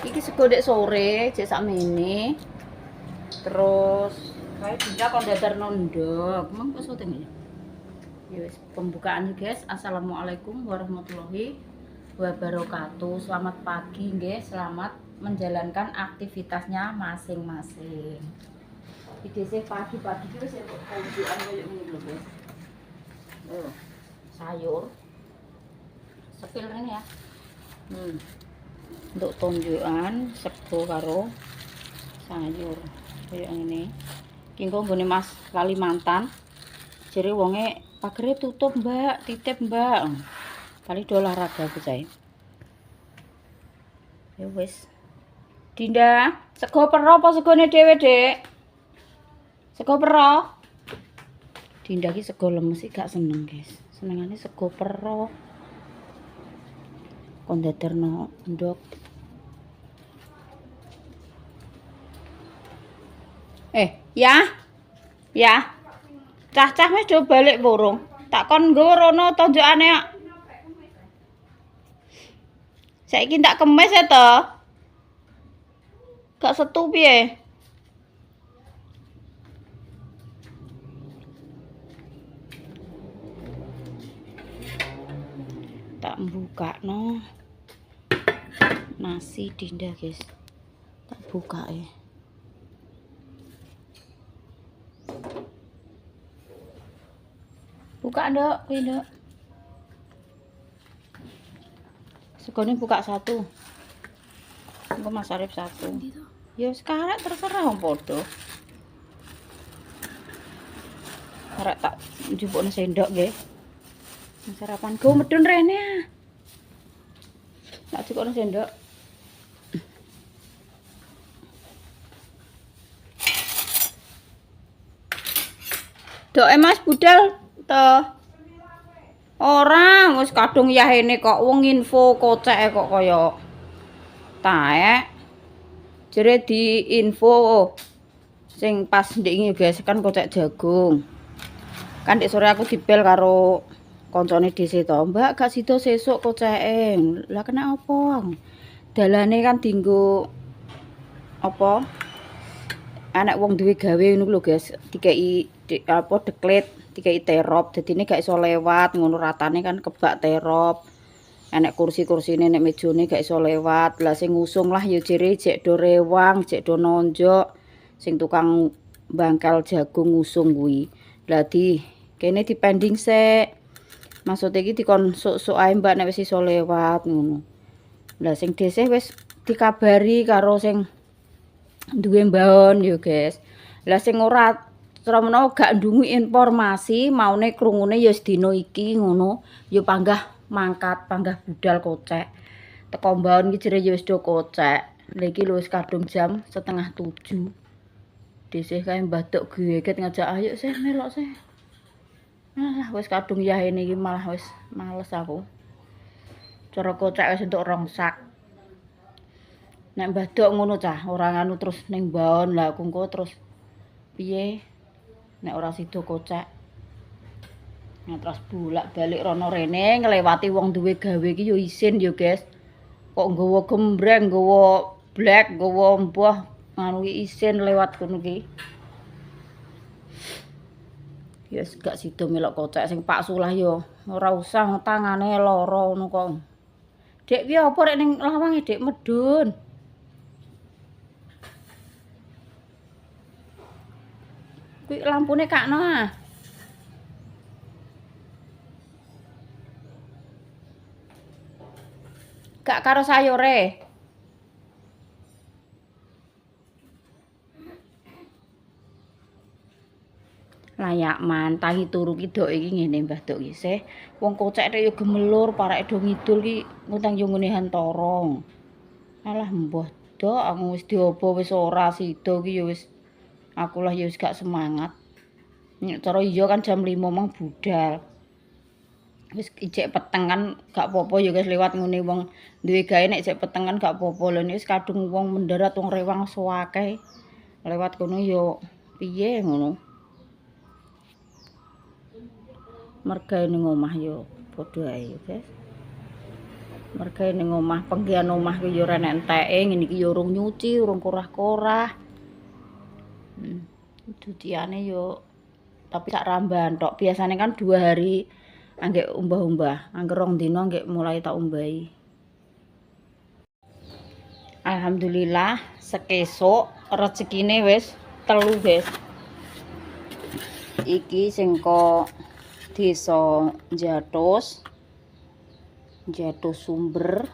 Iki sego dek sore, cek sakmene. Terus kae bisa kon dadar nondok. Emang kok syuting ya? Ya wis pembukaan guys. Assalamualaikum warahmatullahi wabarakatuh. Selamat pagi nggih, selamat menjalankan aktivitasnya masing-masing. Iki sih pagi-pagi iki wis entuk pembukaan koyo ngene lho, guys. Sayur. Sepil ini ya. Untuk tonjokan sego karo sayur kayak ini. Ki engko nggone Mas Kalimantan. Jere wonge pagere tutup, Mbak, titip, Mbak. Kali do olahraga bocah. Ya wis. Dinda, sego pero apa segone dhewe, Dek? Sego pero. Dinda ki sego lemes iki gak seneng, guys. Senengane sego pero. Kon daderno ndok. Ya. Ya. Cah-cah wis do balik burung. Tak kon nggo rono tonjokane kok. Saiki tak kemis ya to. Gak setu piye? Tak mbukakno nasi Dinda, guys. Tak buka ya. Buka ndok, kuwi ndok. Segone buka satu. Engko Mas Arif satu. Ya sekarang terserah wong padha. Arek tak njupukne sendok nggih. Sarapan go medun rene. Tak jupukne sendok. Doke Mas budal to. Ora, wis kadung yahene kok wong info koceke kok kaya taek. Jere di info sing pas ndek guys kan kocek jagung. Kan ndek sore aku dibel karo koncone dhisik to. Mbak gak sida sesuk koceke. Lah kena apa? Dalane kan dinggo apa? Anak wong duwe gawe ngono lho guys. Dikeki apa deklet, dikeki terop. Dadine gak iso lewat ngono ratane kan kebak terop. Enek kursi-kursine nek mejane gak iso lewat. Lah sing ngusung lah ya jere jek do rewang, jek do nonjok. Sing tukang bangkel jagung ngusung kuwi. Lah kene dipending sik. Maksud iki dikon sok-sok ae Mbak nek wis iso lewat ngono. Lah sing dhisik wis dikabari karo sing duwe mbahon ya guys. Lah sing ora trono gak ndungu informasi maune krungune ya sedina iki ngono. Ya panggah mangkat, panggah budal kocek. Teko mbahon iki jere ya wis do kocek. Lah iki lho wis kadung jam 6:30. Dhisik kae Mbah Dok geget ngajak ayo sih melok sih. Alah wis kadung yahene iki malah wis males aku. Cara kocek wis entuk rongsak. Nek Mbah Dok ngono cah, ora nganu terus ning mbahon lah aku engko terus piye? Nek ora sida kocek. Nah terus bolak-balik rono rene nglewati wong duwe gawe iki yo isin yo guys. Kok nggawa gembreng, nggawa black, nggawa mbah nganu isin lewat kono ki. Ya gak sida melok kocek sing Pak Sulah yo ora usah tangane lara ngono kok. Dek piye apa rek ning lawange Dek medun. Kuwi lampune kakno ah. Gak karo sayure. Layak man tangi turu ki dok iki ngene Mbah Dok isih. Wong kocek rek yo gemelur parake do ngidul ki ngutang yo ngene hantorong. Alah mbah sida, aku wis dioba wis ora sida ki ya wis aku lah ya wis gak semangat. Nek cara iya kan jam 5 mang budal. Wis ijek peteng kan gak apa-apa ya guys lewat ngene wong duwe gawe nek ijek peteng kan gak apa-apa. Lha wis kadung wong mendarat wong rewang suwake. Lewat kono ya piye ngono. Mergawe ning omah ya padha ae ya guys. Mergawe ning omah penggian omah ki ya ora enteke ngene iki ya urung nyuci, urung korah-korah. Cuciane yo tapi sak ramban tok. Biasane kan 2 hari anggek umbah-umbah, angger rong dina anggek mulai tak umbahi. Alhamdulillah sekesuk rezekine wis 3 guys. Iki sing kok desa Jatos. Jatos Sumber.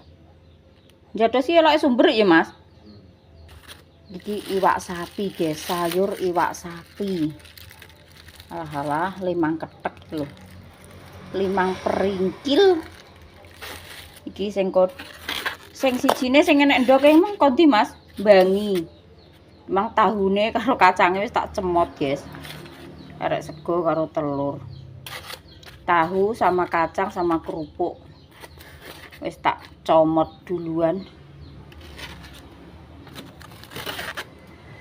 Jatos iki eloke sumber ya, Mas. Iki iwak sapi guys, sayur iwak sapi. Alah, limang ketek lho. Limang peringkil. Iki sing sijine sing enek ndoke emang kondi Mas, bangi. Emang tahune karo kacange wis tak cemot, guys. Arek sego karo telur. Tahu sama kacang sama kerupuk. Wis tak comot duluan.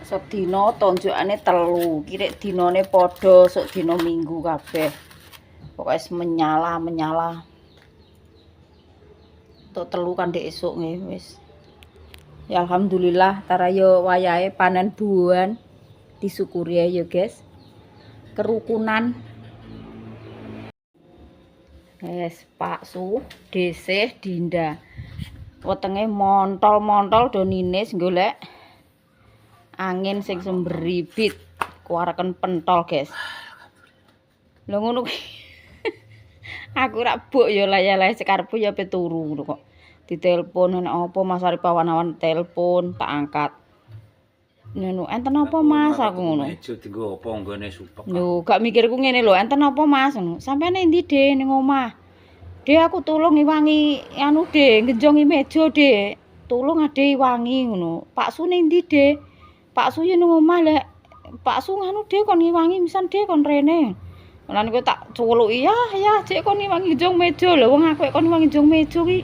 Sedina tonjokane 3, kirek dinane padha sok dina Minggu kabeh. Pokoke menyala. Tok 3 kan dek esuk wis. Ya alhamdulillah tara yo wayahe panen buahan. Disyukuri ya guys. Kerukunan. Pak Su, Desih, Dinda. Wetenge montol-montol do ninis golek angin sing sembribit kuareken pentol guys. Lho ngono aku rak buk ya layak-layak sekarepku ya pe turu ngono kok. Ditelepon nek apa Mas Arif awan-awan telepon tak angkat. Ngono, enten apa Mas aku ngono. Meja dienggo apa nggone supek. Lho, gak mikirku ngene lho, enten apa Mas ngono. Sampeyan endi De ning omah? De aku tulung iwangi anu De, ngenjongi meja De. Tulung ade iwangi ngono. Pak Su ning ndi De? Pak Su yen ning omah lek Pak Su nganu De kon ngiwangi misan De kon rene. Lan kowe tak cuwuluki ya cek kon ngiwangi njong meja lho wong aku kon ngiwangi njong meja ki.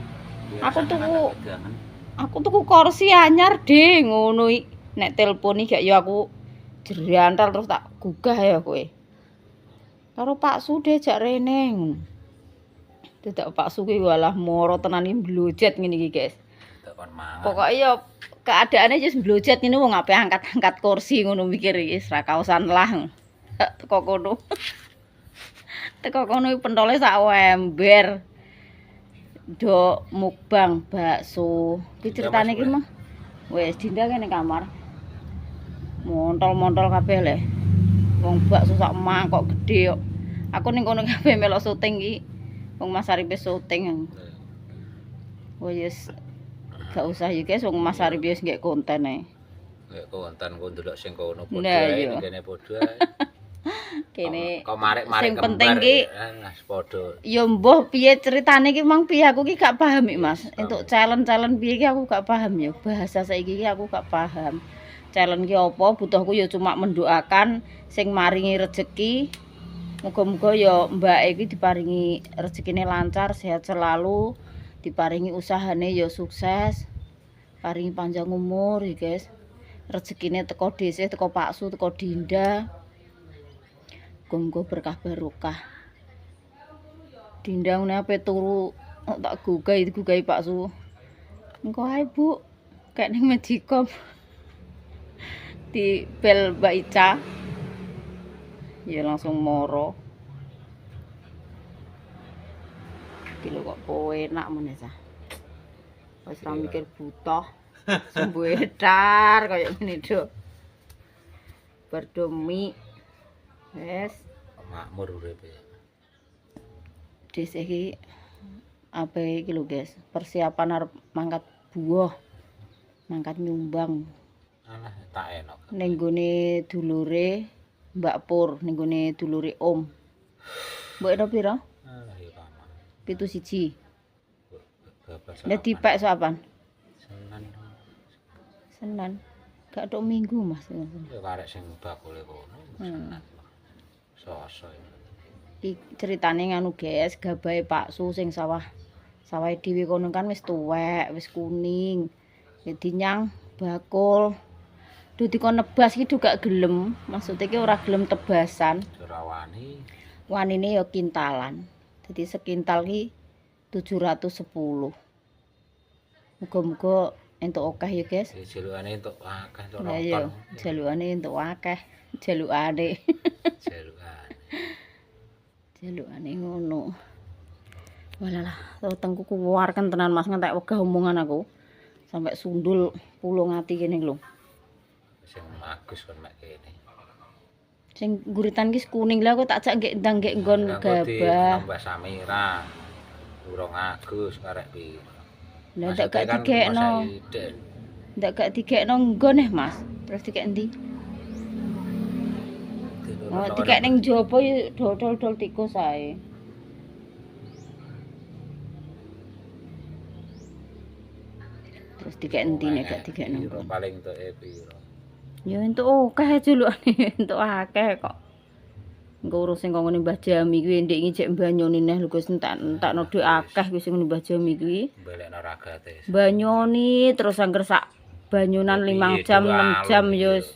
Aku tuku kursi anyar De ngono iki. Nek telepon iki gak ya aku jeriantal terus tak gugah ya kowe. Karo Pak Su De jak rene ngono. Dadak Pak Su ki walah moro tenan iki blojet ngene iki guys. Pokoke ya keadaane wis blojet ngene wong ape angkat-angkat kursi ngono mikir iki ra kausan lah. Teko kono. Teko kono pentole sak ember. Do mukbang bakso. Ki critane iki mah. Wis Dinda kene kamar. Montol-montol kabeh le. Wong bakso sak mangkok gedhe kok. Aku ning kono kabeh melok syuting iki. Wong Mas Arif syuting. Wis gak usah ya guys, wong Mas Arif wis nggek konten ae. Nggek konten kok ndelok sing kono padha ae kene padha ae. Kene kok marek-marek sing penting ki padha. Ya mbuh piye ceritane ki mang piye aku ki gak paham iki Mas. Entuk challenge piye ki aku gak paham ya. Bahasa saiki ki aku gak paham. Challenge ki apa? Butuhku ya cuma mendoakan sing maringi rezeki. Muga-muga ya mbake iki diparingi rezekine lancar, sehat selalu, diparingi usahane ya sukses. Paringi panjang umur ya guys. Rezekine teko Desih, teko Pak Su, teko Dinda. Muga berkah barokah. Dinda ngene ape turu tak gugahi Pak Su. Engko ae Bu, kayak ning Medicom. Di bel Mbak Ica. Ya langsung moro. Iki lho kok enak meneh sah. Wis ra mikir butuh. Sembuh edar kaya ngene do. Berdomi. Wes makmur uripe. Desih iki ape iki lho guys, persiapan arep mangkat buah. Mangkat nyumbang. Alah tak enak. Ning gone dulure Mbak Pur, ning gone dulure Om. Mbok eno pira? Alah ya paman. 71. Nek dipek sopan? Senan. Senin. Gak tok minggu Mas. Ya karek sing bakule kono. Senan. Soso. Iki ceritane nganu guys, gabahe Pak Su sing sawah dhewe kono kan wis tuwek, wis kuning. Jadi nyang bakul. Duh dikon nebas iki gak gelem. Maksudnya iki ora gelem tebasan. Ora wani. Wanine ya kintalan. Jadi sekintal ki 710. Muga-muga entuk akeh ya guys. Jalukane entuk akeh to Lah iya, jalukane entuk akeh. Jalukane. Jalukane ngono. Walalah, tengku kuwarken tenan Mas ngentek wegah omongan aku. Sampai sundul pulung ati kene lho. Sing bagus kon mek kene. Sing guritan ki kuning lah aku tak jak nggih ndang nggih nggon gabah. Tambah samira. Urung Agus karek piro. Lah ndak gak digekno. Ndak gak digekno nggon Mas. Terus dikek endi? Oh, dikek ning jaba ya dodol-dol tikus ae. Terus dikek endi nek gak dikekno nggon. Paling entuk piro. Ya entuk akeh julukane, entuk akeh kok. Engko urus sing kok ngene Mbah Jami kuwi ndek ngijek mbanyoni neh lho Gus entakno dhuwit akeh kuwi sing Mbah Jami kuwi. Balekno ragate. Banyoni terus angger sak banyunan 5 jam 6 jam ya wis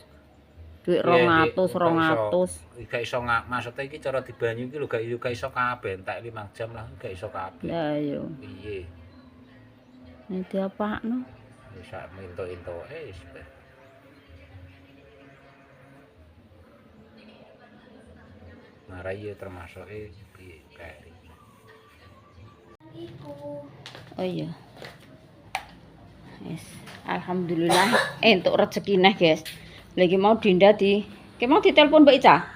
dhuwit 200 200. Gak iso maksudnya iki cara dibanyu iki lho gak iso kabeh entek 5 jam lah gak iso kabeh. Lah yo. Piye? Nek diapakno? Wis sak entuk-entuke wis. Marai ya termasuk piye kae. Oh iya. Yes. Alhamdulillah entuk rezeki neh, guys. Lagi mau Dinda mau ditelepon Mbak Ica.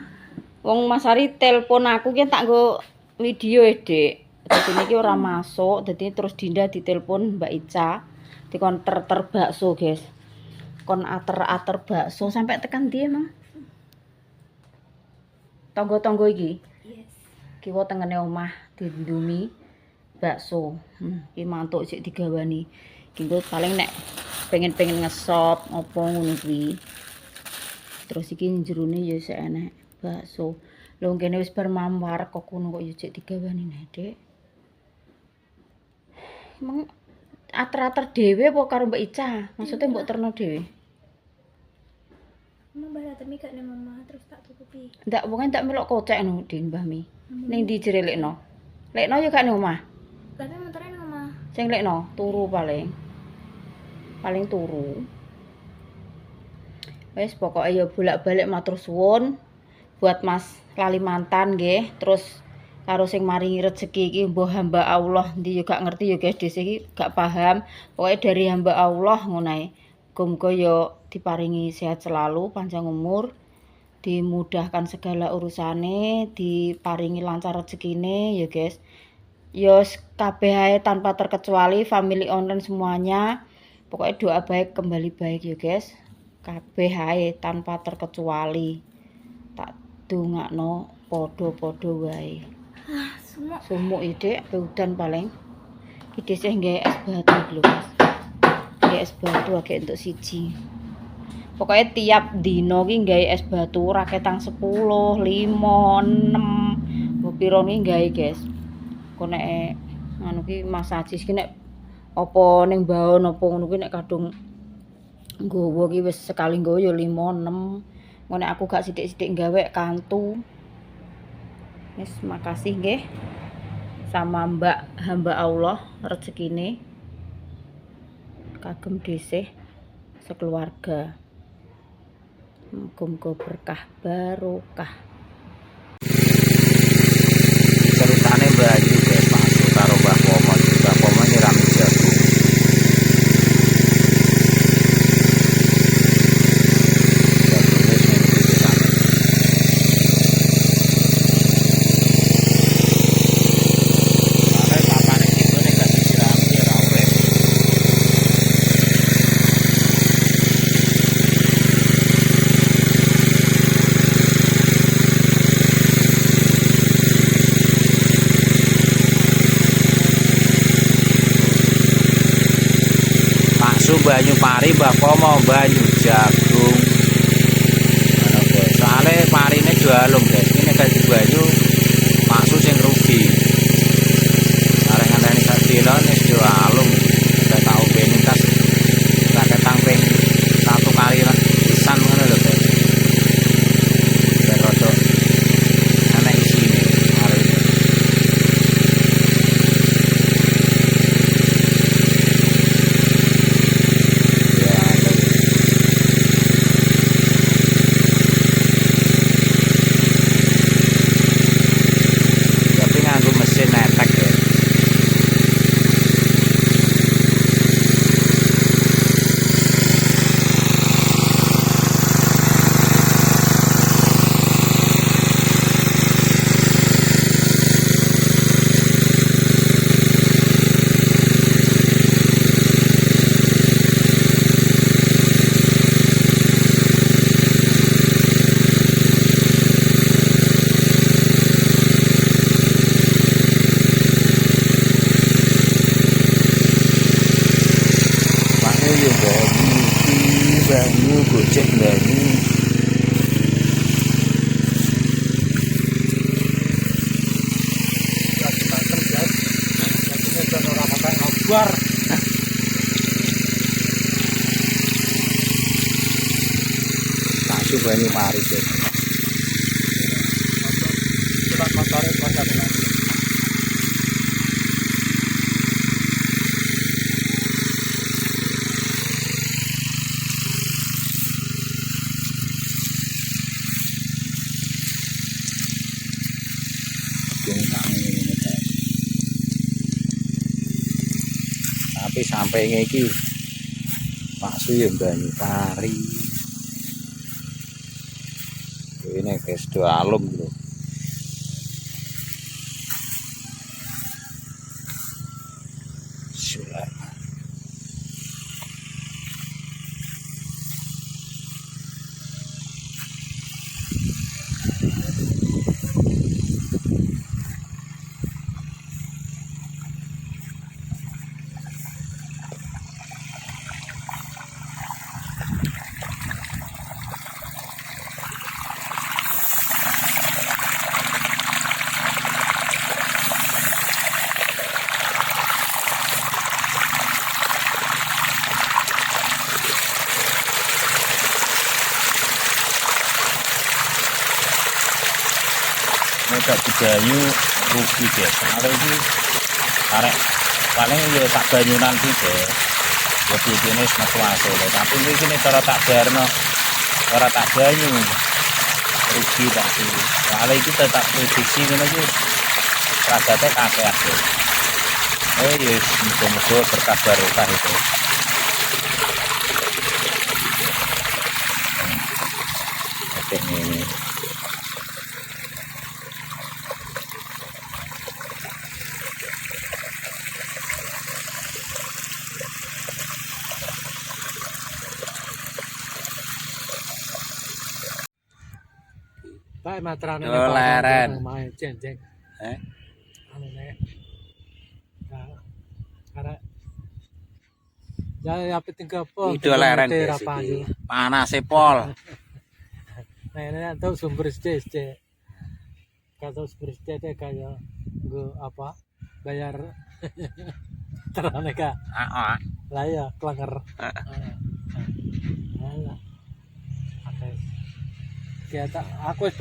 Wong Mas Ari telepon aku ki tak nggo video Dek. Dadi niki ora masuk, dadi terus Dinda ditelepon Mbak Ica. Dikon ter bakso, guys. Kon ater-ater bakso sampai tekan ndi emang? Tonggo-tonggo iki. Yes. Kiwa tengene omah dindumi bakso. Iki mantuk sik digawani. Ki paling nek pengen ngesop apa ngono kuwi. Terus iki jerone ya sik enek bakso. Lho kene wis bar mamwar kok ngono kok ya sik digawani neh, Dek. Emang ater-ater dhewe apa karo Mbak Ica? Maksudnya mbok terno dhewe? Emang Mbah Ratemi gak ning omah terus tak tutupi. Ndak wong tak melok kocek no Din Mbah Mi. Ning ndi jerelekno? Lekno ya gak ning omah. Tapi motornya ning omah. Sing lekno turu paling. Paling turu. Wes pokoke ya bolak-balik matur suwun buat Mas Kalimantan nggih. Terus karo sing maringi rezeki iki mbah hamba Allah ndi yo gak ngerti yo guys dhisik iki gak paham. Pokoke dari hamba Allah ngono ae. Muga-muga yo diparingi sehat selalu, panjang umur, dimudahkan segala urusane, diparingi lancar rezekine ya guys. Yo kabeh ae tanpa terkecuali family online semuanya. Pokoknya doa baik kembali baik ya guys. Kabeh ae tanpa terkecuali. Tak dongakno podo-podo wae. Sumuk ide udan paling. Iki sih nggae es batu lho guys. Es batu agak untuk siji. Pokoknya tiap dino ki nggawe es batu ora ketang 10, 5, 6. Mbok piro ki nggawe, guys. Kok nek anu ki masajis ki nek apa ning baon apa ngono ki nek kadung nggawa ki wis sekali nggawa ya 5, 6. Ngono aku gak sithik-sithik nggawe kantu. Wis makasih nggih. Sama Mbak hamba Allah rezekine. Kagem dhisik sekeluarga. Muga-muga berkah barokah. Ceritane Mbak Ayu guys, masuk karo Mbah Pomo. Mbah Pomo nyirami jagung. Pari Mbah Pomo banyu jagung. Ngono guys. Soale parine jualung guys. Ini gaji banyu maksud sing rugi. Arek ngandani sak dina wis jualung. Saya tahu benitas tak ketang ping 1 kali lah pisan ngono lho guys. Rodok ana isine arek. Tapi nganggo mesin netek ya. Banyu gojek banyu. Langsung banyu mari guys. Tapi sampai ngeki Pak Suyem banyu pari. Ini guys do alum lho. Bismillah. Nek banyu rugi guys. Soale iki arek paling ya tak banyu nanti deh. Jadi jenis metu hasil. Tapi iki nek cara tak bayarno ora tak banyu. Rugi tak sih. Soale iki tetap produksi ngono iki. Ragate kakek aja. Ya muga-muga berkah barokah itu. Oke ini. Pak matrane Leren. main jeng-jeng. Anu nek. Karena ya penting apa? Ido leren guys iki. Panase pol. Nah, tahu sumber SC. Kalau sumber SC kayak go apa? Bayar terane ka. Heeh. Lah ya, klenger. Alah. Oke. Kita aku wis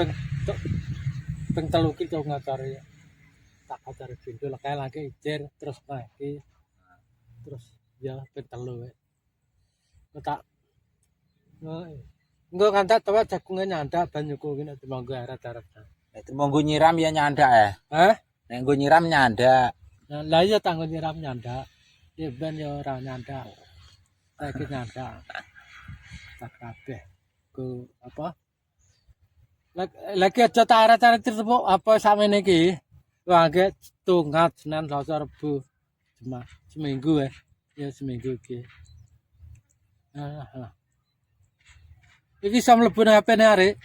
ping 3 ki cok ngacari. Tak ngacari pintu kayak lagi ijer terus lagi. Terus ya ping 3 wae. Tak enggak ngantak tawa jagunge nyandak banyuku ki nek monggo arat-arat. Nek monggo nyiram ya nyandak ya. Hah? Nek nggo nyiram nyandak. Lah iya tanggo nyiram nyandak. Ya ben ya ora nyandak. Saiki nyandak. Tak kabeh. Ku apa? Lagi aja tak arat-arat terus apa sakmene iki. Wangge tunggat Senin Selasa Rebo. Cuma seminggu ya seminggu iki. Iki iso mlebu nang HP-ne arek.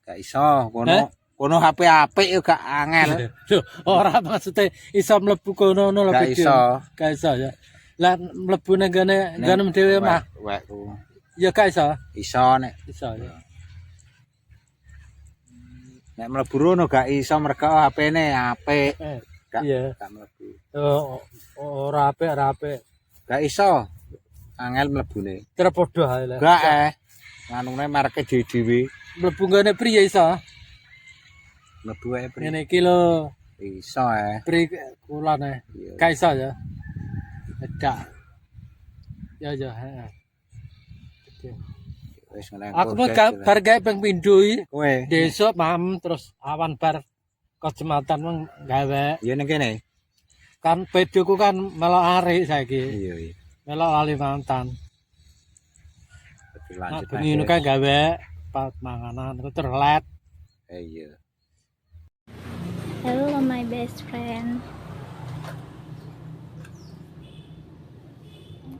Gak iso, kono HP apik yo gak angel. Lho, ora maksude iso mlebu kono lho Gak iso. Gak iso ya. Lah mlebu nang gane dhewe mah. Wekku Ya gak iso. iso nek Iso ya. nek mlebu rono gak iso mergo HP-ne apik. Gak Iya. gak mlebu. Oh, ora apik. Gak iso. Angel mlebune. Terus padha ae lah. Gak nganune mereke dhewe-dhewe. Mlebu gane priye iso? Mlebu ae pri. Ngene iki lho, Iso pri kulane. Iya. Gak iso ya. Gak. Ya, heeh. Wis ngene. Aku mau bar gawe ping pindho iki. kowe. Besok mam terus awan bar kecamatan meng gawe. Ya ning kene. Kan bedoku kan melok arek saiki. Iya. Melok Kalimantan. Dadi Nah, lanjut. bengi ngono kae gawe pat manganan terus let. Iya. Hello my best friend.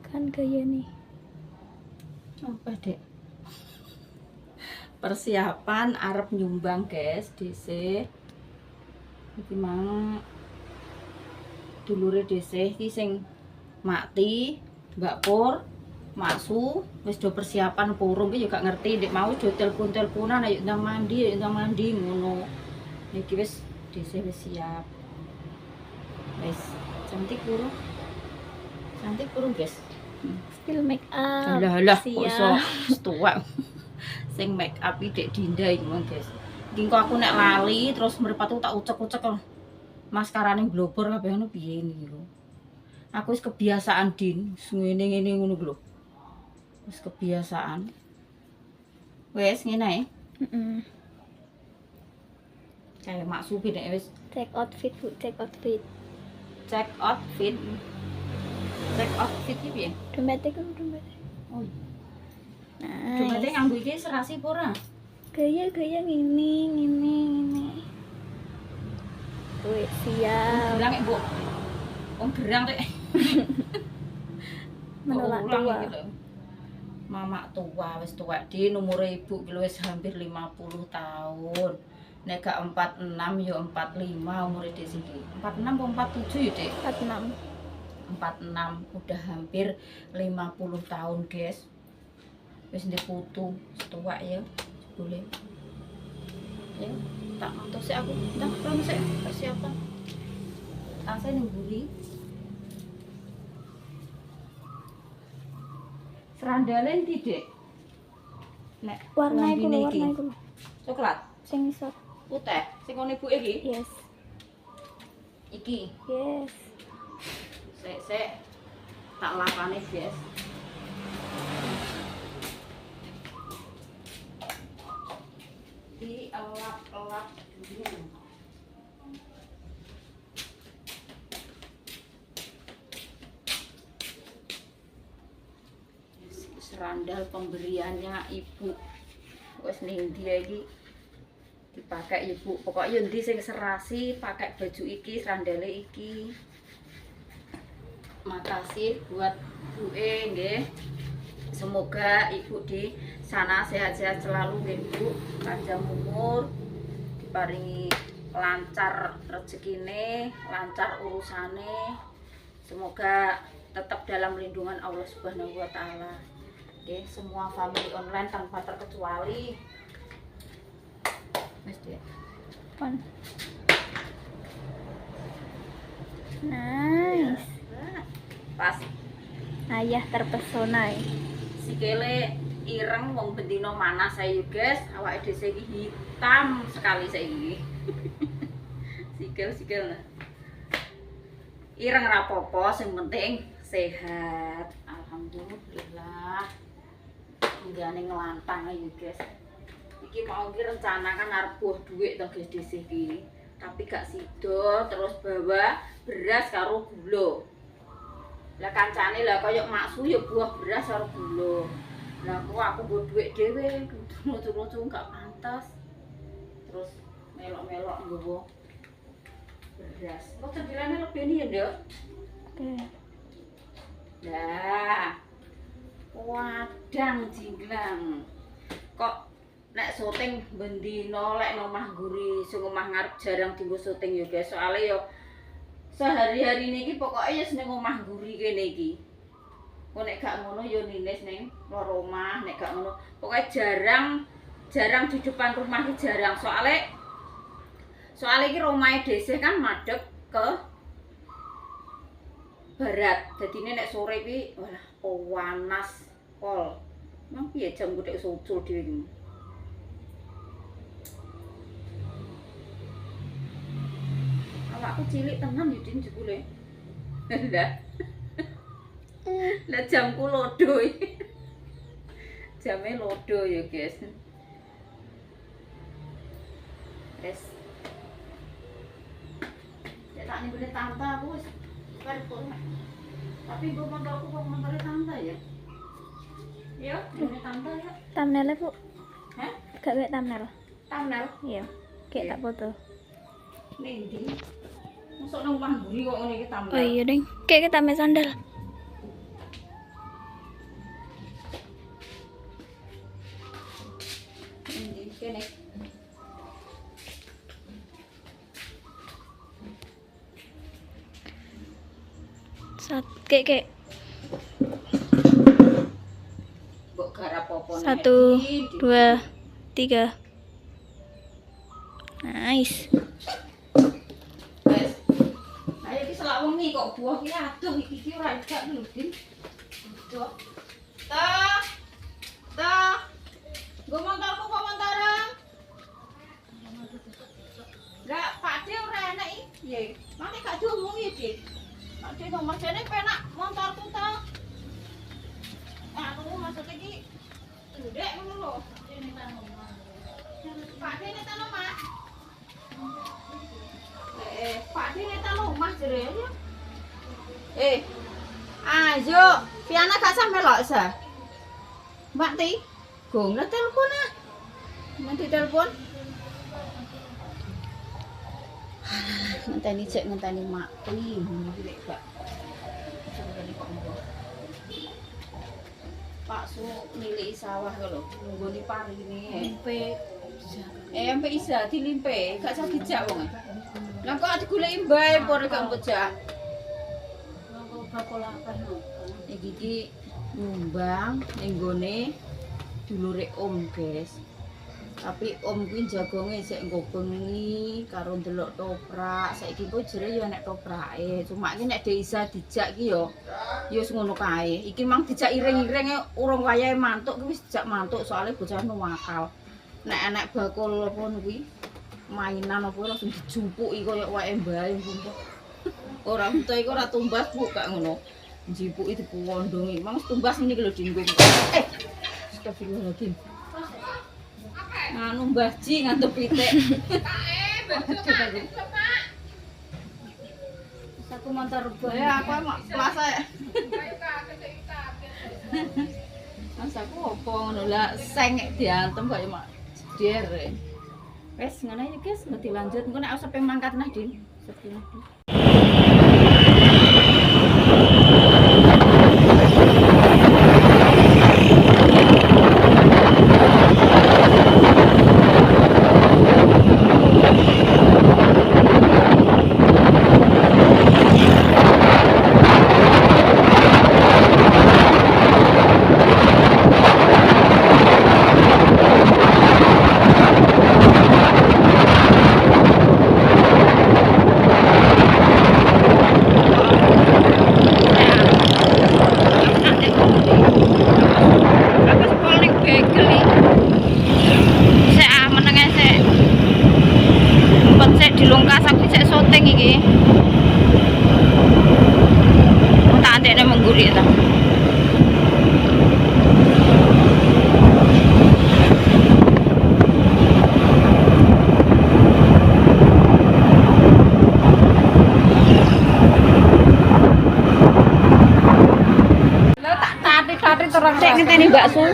Kan gaya nih. Apa dek? Persiapan arep nyumbang guys DC. Iki mang dulure DC iki sing mati, Mbak Pur, Mak Su, wis do persiapan purung iki juga ngerti ndek mau do telepon-teleponan ayo ndang mandi ngono. Niki wis DC wis siap. Wis cantik purung guys. Still make up. Halah kok iso Siap. tuwek. Sing make up iki Dek Dinda iki mong guys. Iki kok aku nek lali terus mripatku tak ucek-ucek maskarane globor kabeh ngono piye iki lho. Aku wis kebiasaan Din, ngene-ngene ngono lho. Wis kebiasaan. Wes ngene ae. Kayak Mak Supi nek wis Check outfit, Bu. Check outfit. check outfit. Check outfit iki piye? Dompetnya kan dompet. Oh, Nah, coba nganggo iki serasi apa ora? gaya ngini. Wih, siap. Gerang Bu. Wong gerang rek. Menolak Kok ulang tua. iki lho. Mamak tua wis tuwek di umure ibu ki wis hampir 50 tahun. Nek gak 46 ya 45 umure Dek siki. 46 apa 47 ya, Dek? 46. 46 udah hampir 50 tahun, guys. Wis ndek putu, tuwek ya. Boleh. Ya, tak mantu sik aku. Tak pram sik persiapan. Tasnya ning mburi. Serandale ndi, Dek? Nek Warna itu lambine lho, iki. warna itu lho. Coklat, Sing iso. putih, sing ngene ibuke iki. Yes. Iki, Yes. sik tak lapane, guys. Di elap-elap dulu. Serandal pemberiannya ibu. Wes ning dia iki dipakai ibu. Pokoknya endi sing serasi pakai baju iki, serandale iki. Makasih buat ibuke nggih. Semoga ibu di sana sehat-sehat selalu nggih Bu, panjang umur, diparingi lancar rezekine, lancar urusane. Semoga tetap dalam lindungan Allah Subhanahu wa taala. Oke, semua family online tanpa terkecuali. Wes Dek. One. Nice. Pas Ayah terpesona ya. sikile ireng wong bendino mana saya guys, awake dhewe iki hitam sekali saiki. Sikil nah. Ireng rapopo sing penting sehat. Alhamdulillah. Enggane ngelantang ayo guys. Iki mau ki rencana kan arep buah duit to guys dhisik iki. Tapi gak sido terus bawa beras karo gula. Lah kancane lah kaya maksu ya buah beras karo gula. Lah aku mbok dhuwit dhewe, lucu-lucu gak pantes. Terus melok-melok nggowo beras. Kok cedilane lebih ini ya, Nduk? Oke. Lah. Wadang jinglang. Kok nek syuting bendino lek nang omah guri, sing omah ngarep jarang dienggo syuting ya guys. Soale ya sehari-hari niki pokoknya ya seneng omah guri kene iki. Kok nek gak ngono yo nilis ning lor omah, nek gak ngono. Pokoke jarang di depan rumah iki jarang. Soale iki romahe dhisik kan madhep ke barat. Dadine nek sore iki walah panas pol. Nang piye jam kutek usul dhewe iki. Awakku cilik tenan yo Din jebule. Lah jamku lodo iki. Jame lodo ya, guys. Wes. Ya tak ning tante aku wis perpun. Tapi gue motorku kok motornya tante ya. Iya, ini tante ya. Thumbnail Bu. Hah? Gak kayak thumbnail. Thumbnail. Iya. Kayak tak foto. Ning ndi? Masuk nang omah mburi kok ngene iki thumbnail. Oh iya, Ding. Kayak kita main sandal. Ndi kene. Kayak Mbok garap apa 1, 2, 3. Nice. Wes. Ayo iki selak wengi kok buah ki aduh iki ora gak lho, Din. Aduh. Ta. Nggo motorku kok montorem. Enggak, Pak De ora enak iki. Piye? Mane gak diomongi, Dik. Pak De nomor jane penak motorku ta. Aku maksudnya iki ndek ngono lho. Pak De nek tanah omah. Pak De nek tanah omah jere ya. Ayo, Piana gak sampe lho sa. Mbak Ti, gong lah telepon ah. Nanti telepon. Ngenteni mak kuwi iki lek gak. Ngenteni kok mbok. Pak Su milik sawah lho, nunggu di parine. Empe isa dilimpe, gak sak dijak wong. Lah kok digoleki mbae por gak mbejak. Iki nyumbang ning gone dulure Om, guys. Tapi Om kuwi jagonge sik engko bengi karo ndelok toprak. Saiki kok jere yo nek toprake. Cuma iki nek Deisa dijak iki yo wis ngono kae. Iki mang dijak iring-iringe urung wayahe mantuk ki wis dijak mantuk soalnya bocah nuwakal. Nek anak bakul apa kuwi mainan apa langsung dijumpuki koyo wae mbae sumpah. Ora unta iku ora tumbas Bu gak ngono. Njimpuki dipondongi. Mang tumbas ini lho dinggo. Astagfirullahaladzim. Nganu Mbah Ji ngantuk pitik. Aku montor ya aku mak plasa ya. Mas aku opo ngono lah sengek diantem kok mak jeder. Wes ngono ya guys, mau dilanjut engko nek sampe mangkat nah Din. Sedina. Dilungkas aku cek syuting iki. Tak andekne mengguri ta. Cek ngenteni bakso,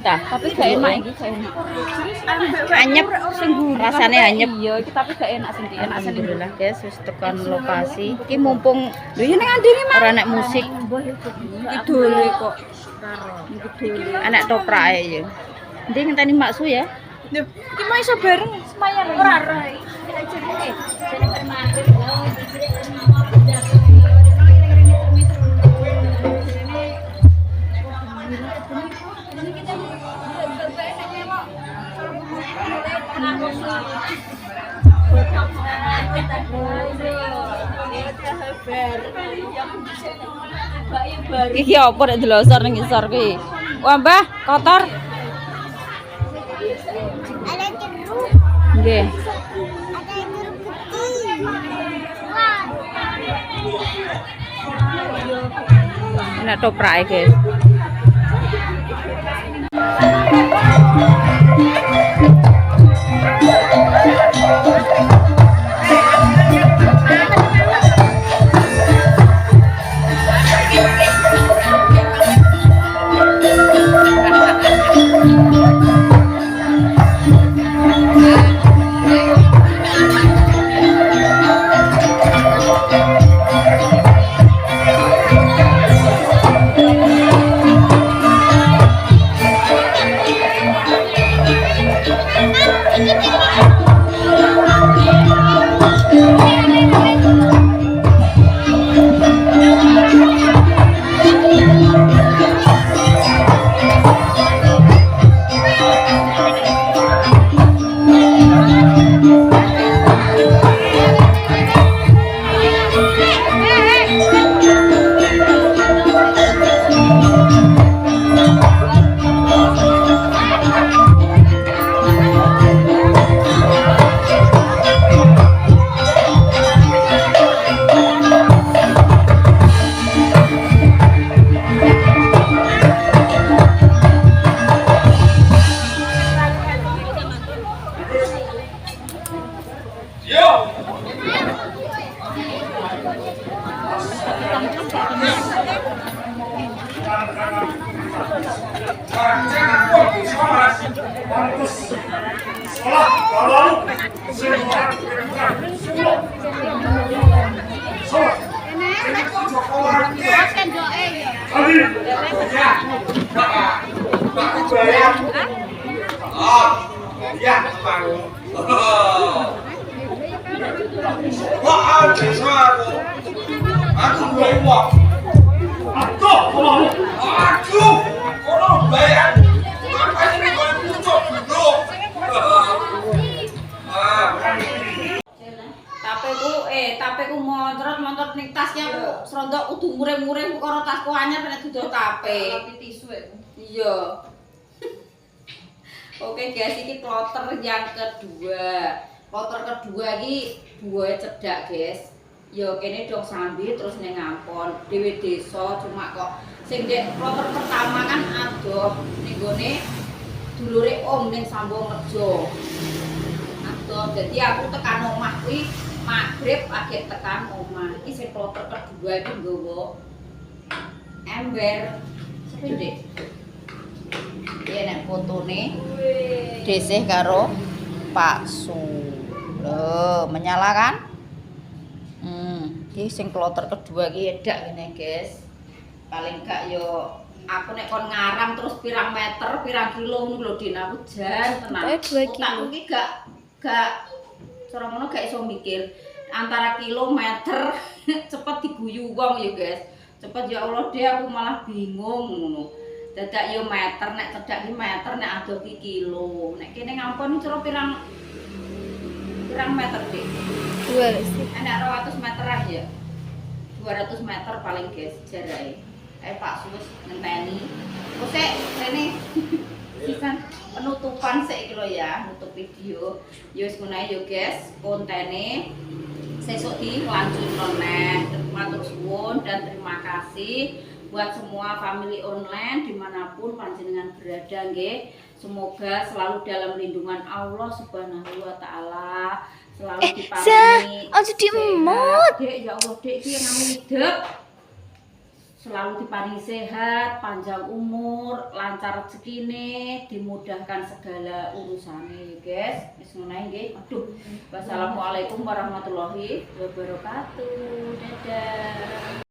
tah. Tapi gak enak iki, gak enak. Anyep sing rasane anyep. Iya, iki tapi gak enak sing enak alhamdulillah guys, wis tekan lokasi. Iki mumpung lho ya ning andine mah ora nek musik. Idole kok. Idole. Anak toprake ya. Ndi ngenteni maksu ya. Lho, iki mau iso bareng semayang ora ora. Iki apa nek delosor ning ngisor kuwi? Wah, Mbah, kotor. Ada jeruk, Nggih. ada jeruk putih. Nek toprake, guys. Tapeku moncrot ning tasnya aku serondok kudu muring-muring karo tasku anyar nek duduh tape. Tapi tisu ya. Iya. Oke guys, ini kloter yang kedua. Kloter kedua iki buaya cedak, guys. Yo kene dong sambi terus ning Ngampon, dhewe desa cuma kok sing dek kloter pertama kan adoh ning gone dulure Om ning Sambongrejo. Adoh, dadi aku tekan omah kuwi magrib agek tekan omah. Iki sing kloter kedua iki nggawa ember. Sependek. Iki nek fotone desih karo Pak Su. Loh, menyala kan? Iki sing kloter kedua iki edak ngene, guys. Paling gak yo aku nek kon ngaram terus pirang meter, pirang kilo ngono lho, Din. Aku jan tenan. Otakku iki gak cara ngono gak iso mikir antara kilometer cepet diguyu wong ya, guys. Cepet ya Allah, deh aku malah bingung ngono. Dadak yo meter, nek cedak ki meter, nek adoh ki kilo. Nek kene Ngampon cara pirang meter, Dik? 200. Enak 200 meteran ya. 200 meter paling, guys, jarake. Pak Sus ngenteni. Kok sik rene sisan penutupan sik iki lho ya, nutup video. Ya wis ngono ae yo, guys. Kontene sesuk dilanjutno neh. Matur suwun dan terima kasih buat semua family online dimanapun panjenengan berada, nggih. Semoga selalu dalam lindungan Allah Subhanahu wa Ta'ala, selalu diparingi aja diemut. Dek, ya Allah, Dek, iki ngamu hidup selalu diparingi sehat, panjang umur, lancar rezekine, dimudahkan segala urusane, guys. Wis ngono ae nggih. Aduh. Wassalamualaikum warahmatullahi wabarakatuh. Dadah.